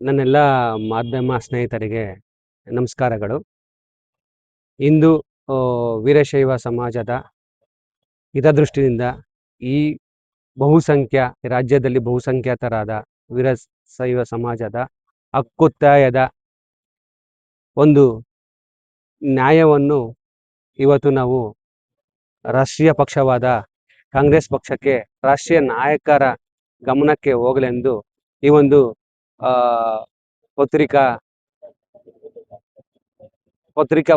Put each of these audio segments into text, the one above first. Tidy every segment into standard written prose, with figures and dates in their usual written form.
ನನ್ನೆಲ್ಲ ಮಾಧ್ಯಮ ಸ್ನೇಹಿತರಿಗೆ ನಮಸ್ಕಾರಗಳು. ಇಂದು ವೀರಶೈವ ಸಮಾಜದ ಹಿತದೃಷ್ಟಿಯಿಂದ ಈ ರಾಜ್ಯದಲ್ಲಿ ಬಹುಸಂಖ್ಯಾತರಾದ ವೀರಶೈವ ಸಮಾಜದ ಹಕ್ಕೊತ್ತಾಯದ ಒಂದು ನ್ಯಾಯವನ್ನು ಇವತ್ತು ನಾವು ರಾಷ್ಟ್ರೀಯ ಪಕ್ಷವಾದ ಕಾಂಗ್ರೆಸ್ ಪಕ್ಷಕ್ಕೆ, ರಾಷ್ಟ್ರೀಯ ನಾಯಕರ ಗಮನಕ್ಕೆ ಹೋಗಲೆಂದು ಈ ಒಂದು ಪತ್ರಿಕಾ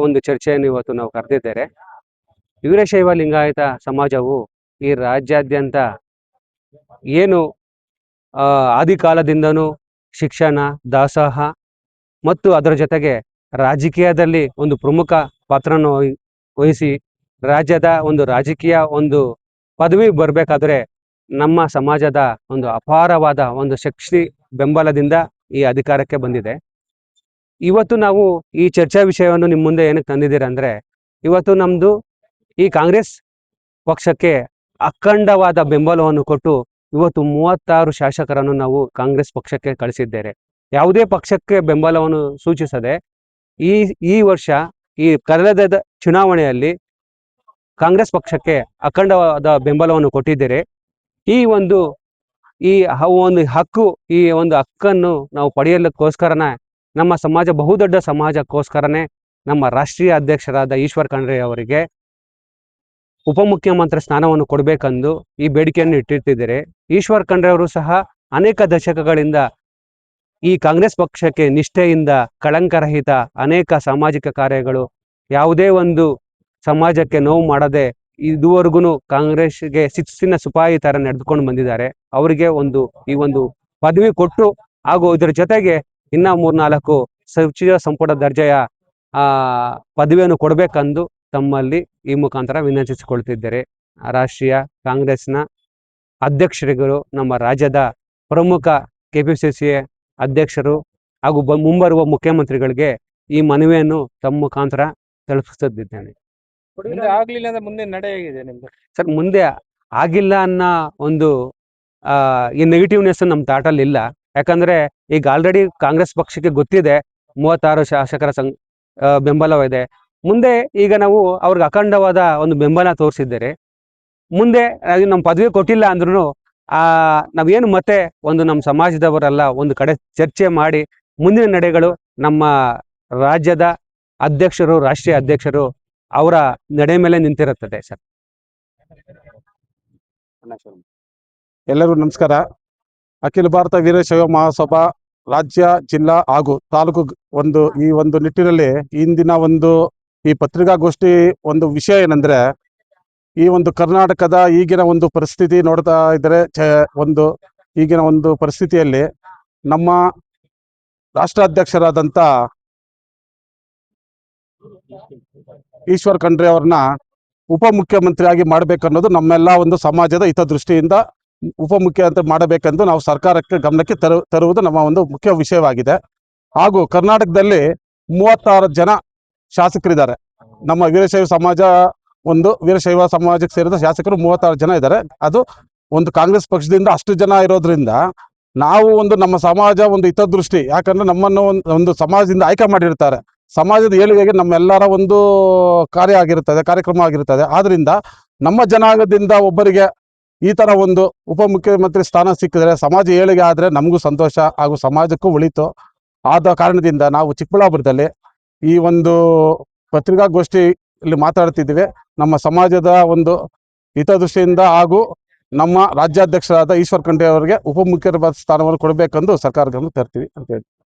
ಒಂದು ಚರ್ಚೆಯನ್ನು ಇವತ್ತು ನಾವು ಕರೆದಿದ್ದೇವೆ. ವೀರಶೈವ ಲಿಂಗಾಯತ ಸಮಾಜವು ಈ ರಾಜ್ಯಾದ್ಯಂತ ಏನು ಆದಿಕಾಲದಿಂದನೂ ಶಿಕ್ಷಣ, ದಾಸೋಹ ಮತ್ತು ಅದರ ಜೊತೆಗೆ ರಾಜಕೀಯದಲ್ಲಿ ಒಂದು ಪ್ರಮುಖ ಪಾತ್ರವನ್ನು ವಹಿಸಿ ರಾಜ್ಯದ ಒಂದು ರಾಜಕೀಯ ಒಂದು ಪದವಿ ಬರಬೇಕಾದ್ರೆ ನಮ್ಮ ಸಮಾಜದ ಒಂದು ಅಪಾರವಾದ ಒಂದು ಶಕ್ತಿ ಬೆಂಬಲದಿಂದ ಈ ಅಧಿಕಾರಕ್ಕೆ ಬಂದಿದೆ. ಇವತ್ತು ನಾವು ಈ ಚರ್ಚಾ ವಿಷಯವನ್ನು ನಿಮ್ಮ ಮುಂದೆ ಏನಕ್ಕೆ ತಂದಿದ್ದೀರ ಅಂದರೆ, ಇವತ್ತು ನಮ್ಮದು ಈ ಕಾಂಗ್ರೆಸ್ ಪಕ್ಷಕ್ಕೆ ಅಖಂಡವಾದ ಬೆಂಬಲವನ್ನು ಕೊಟ್ಟು ಇವತ್ತು 36 ಶಾಸಕರನ್ನು ನಾವು ಕಾಂಗ್ರೆಸ್ ಪಕ್ಷಕ್ಕೆ ಕಳಿಸಿದ್ದೇವೆ. ಯಾವುದೇ ಪಕ್ಷಕ್ಕೆ ಬೆಂಬಲವನ್ನು ಸೂಚಿಸದೆ ಈ ವರ್ಷ ಈ ಕಳೆದ ಚುನಾವಣೆಯಲ್ಲಿ ಕಾಂಗ್ರೆಸ್ ಪಕ್ಷಕ್ಕೆ ಅಖಂಡವಾದ ಬೆಂಬಲವನ್ನು ಕೊಟ್ಟಿದ್ದೇವೆ. ಈ ಒಂದು ಹಕ್ಕನ್ನು ನಾವು ಪಡೆಯಲಿಕ್ಕೋಸ್ಕರನೇ ನಮ್ಮ ಸಮಾಜ, ಬಹುದೊಡ್ಡ ಸಮಾಜಕ್ಕೋಸ್ಕರನೇ ನಮ್ಮ ರಾಷ್ಟ್ರೀಯ ಅಧ್ಯಕ್ಷರಾದ ಈಶ್ವರ್ ಖಂಡ್ರೆ ಅವರಿಗೆ ಉಪಮುಖ್ಯಮಂತ್ರಿ ಸ್ಥಾನವನ್ನು ಕೊಡಬೇಕೆಂದು ಈ ಬೇಡಿಕೆಯನ್ನು ಇಟ್ಟಿರ್ತಿದ್ದಾರೆ. ಈಶ್ವರ್ ಖಂಡ್ರೆ ಅವರು ಸಹ ಅನೇಕ ದಶಕಗಳಿಂದ ಈ ಕಾಂಗ್ರೆಸ್ ಪಕ್ಷಕ್ಕೆ ನಿಷ್ಠೆಯಿಂದ ಕಳಂಕರಹಿತ ಅನೇಕ ಸಾಮಾಜಿಕ ಕಾರ್ಯಗಳು, ಯಾವುದೇ ಒಂದು ಸಮಾಜಕ್ಕೆ ನೋವು ಮಾಡದೆ ಇದುವರೆಗೂ ಕಾಂಗ್ರೆಸ್ಗೆ ಶಿಸ್ತಿನ ಸಿಪಾಯಿ ತರ ನಡೆದುಕೊಂಡು ಬಂದಿದ್ದಾರೆ. ಅವರಿಗೆ ಈ ಒಂದು ಪದವಿ ಕೊಟ್ಟು ಹಾಗೂ ಇದರ ಜೊತೆಗೆ ಇನ್ನ 3-4 ಸಚಿವ ಸಂಪುಟ ದರ್ಜೆಯ ಪದವಿಯನ್ನು ಕೊಡಬೇಕೆಂದು ತಮ್ಮಲ್ಲಿ ಈ ಮುಖಾಂತರ ವಿನಂತಿಸಿಕೊಳ್ತಿದ್ದಾರೆ. ರಾಷ್ಟ್ರೀಯ ಕಾಂಗ್ರೆಸ್ನ ಅಧ್ಯಕ್ಷರುಗಳು, ನಮ್ಮ ರಾಜ್ಯದ ಪ್ರಮುಖ ಕೆಪಿಸಿಸಿ ಅಧ್ಯಕ್ಷರು ಹಾಗೂ ಮುಂಬರುವ ಮುಖ್ಯಮಂತ್ರಿಗಳಿಗೆ ಈ ಮನವಿಯನ್ನು ತಮ್ಮ ಮುಖಾಂತರ ತಲುಪಿಸುತ್ತಿದ್ದೇನೆ. ಆಗ್ಲಿಲ್ಲ ಅಂದ್ರೆ ಮುಂದೆ ನಡೆ ಹೇಗಿದೆ ನಿಮ್ದು? ಸರ್, ಮುಂದೆ ಆಗಿಲ್ಲ ಅನ್ನೋ ಒಂದು ಈ ನೆಗೆಟಿವ್ನೆಸ್ ನಮ್ಮ ತಾಟಲ್ಲಿ ಇಲ್ಲ. ಯಾಕಂದ್ರೆ ಈಗ ಆಲ್ರೆಡಿ ಕಾಂಗ್ರೆಸ್ ಪಕ್ಷಕ್ಕೆ ಗೊತ್ತಿದೆ 36 ಶಾಸಕರ ಬೆಂಬಲವಿದೆ. ಮುಂದೆ ಈಗ ನಾವು ಅವ್ರಿಗೆ ಅಖಂಡವಾದ ಒಂದು ಬೆಂಬಲ ತೋರಿಸಿದ್ದೇವೆ. ಮುಂದೆ ನಮ್ಮ ಪದವಿ ಕೊಟ್ಟಿಲ್ಲ ಅಂದ್ರೂ ನಾವೇನು ಮತ್ತೆ ನಮ್ಮ ಸಮಾಜದವರೆಲ್ಲ ಒಂದು ಕಡೆ ಚರ್ಚೆ ಮಾಡಿ ಮುಂದಿನ ನಡೆಗಳು ನಮ್ಮ ರಾಜ್ಯದ ಅಧ್ಯಕ್ಷರು, ರಾಷ್ಟ್ರೀಯ ಅಧ್ಯಕ್ಷರು ಅವರ ನಡೆ ಮೇಲೆ ನಿಂತಿರುತ್ತದೆ. ಸರ್, ಎಲ್ಲರಿಗೂ ನಮಸ್ಕಾರ. ಅಖಿಲ ಭಾರತ ವೀರಶೈವ ಮಹಾಸಭಾ ರಾಜ್ಯ, ಜಿಲ್ಲಾ ಹಾಗೂ ತಾಲೂಕು ಈ ಒಂದು ನಿಟ್ಟಿನಲ್ಲಿ ಇಂದಿನ ಈ ಪತ್ರಿಕಾಗೋಷ್ಠಿ ವಿಷಯ ಏನಂದ್ರೆ, ಈ ಕರ್ನಾಟಕದ ಈಗಿನ ಪರಿಸ್ಥಿತಿ ನೋಡ್ತಾ ಇದ್ರೆ, ಈಗಿನ ಪರಿಸ್ಥಿತಿಯಲ್ಲಿ ನಮ್ಮ ರಾಷ್ಟ್ರಾಧ್ಯಕ್ಷರಾದಂಥ ಈಶ್ವರ್ ಖಂಡ್ರೆ ಅವ್ರನ್ನ ಉಪಮುಖ್ಯಮಂತ್ರಿಯಾಗಿ ಮಾಡಬೇಕನ್ನೋದು ನಮ್ಮೆಲ್ಲ ಸಮಾಜದ ಹಿತದೃಷ್ಟಿಯಿಂದ ಉಪಮುಖ್ಯಮಂತ್ರಿ ಮಾಡಬೇಕೆಂದು ನಾವು ಸರ್ಕಾರಕ್ಕೆ ಗಮನಕ್ಕೆ ತರುವುದು ನಮ್ಮ ಮುಖ್ಯ ವಿಷಯವಾಗಿದೆ. ಹಾಗೂ ಕರ್ನಾಟಕದಲ್ಲಿ 36 ಜನ ಶಾಸಕರಿದ್ದಾರೆ. ನಮ್ಮ ವೀರಶೈವ ಸಮಾಜಕ್ಕೆ ಸೇರಿದ ಶಾಸಕರು 36 ಜನ ಇದ್ದಾರೆ. ಅದು ಕಾಂಗ್ರೆಸ್ ಪಕ್ಷದಿಂದ ಅಷ್ಟು ಜನ ಇರೋದ್ರಿಂದ ನಾವು ನಮ್ಮ ಸಮಾಜ ಹಿತದೃಷ್ಟಿ, ಯಾಕಂದ್ರೆ ನಮ್ಮನ್ನು ಸಮಾಜದಿಂದ ಆಯ್ಕೆ ಮಾಡಿರ್ತಾರೆ. ಸಮಾಜದ ಏಳಿಗೆಗೆ ನಮ್ಮೆಲ್ಲರ ಕಾರ್ಯಕ್ರಮ ಆಗಿರುತ್ತದೆ. ಆದ್ರಿಂದ ನಮ್ಮ ಜನಾಂಗದಿಂದ ಒಬ್ಬರಿಗೆ ಈ ತರ ಉಪಮುಖ್ಯಮಂತ್ರಿ ಸ್ಥಾನ ಸಿಕ್ಕಿದ್ರೆ ಸಮಾಜ ಏಳಿಗೆ ಆದ್ರೆ ನಮಗೂ ಸಂತೋಷ ಹಾಗೂ ಸಮಾಜಕ್ಕೂ ಒಳಿತು. ಆದ ಕಾರಣದಿಂದ ನಾವು ಚಿಕ್ಕಬಳ್ಳಾಪುರದಲ್ಲಿ ಈ ಪತ್ರಿಕಾಗೋಷ್ಠಿಯಲ್ಲಿ ಮಾತಾಡ್ತಿದ್ದೀವಿ. ನಮ್ಮ ಸಮಾಜದ ಹಿತದೃಷ್ಟಿಯಿಂದ ಹಾಗೂ ನಮ್ಮ ರಾಜ್ಯಾಧ್ಯಕ್ಷರಾದ ಈಶ್ವರ್ ಖಂಡ್ರೆ ಅವರಿಗೆ ಉಪಮುಖ್ಯಮಂತ್ರಿ ಸ್ಥಾನವನ್ನು ಕೊಡಬೇಕೆಂದು ಸರ್ಕಾರಕ್ಕೆ ತರ್ತೀವಿ ಅಂತ ಹೇಳಿ.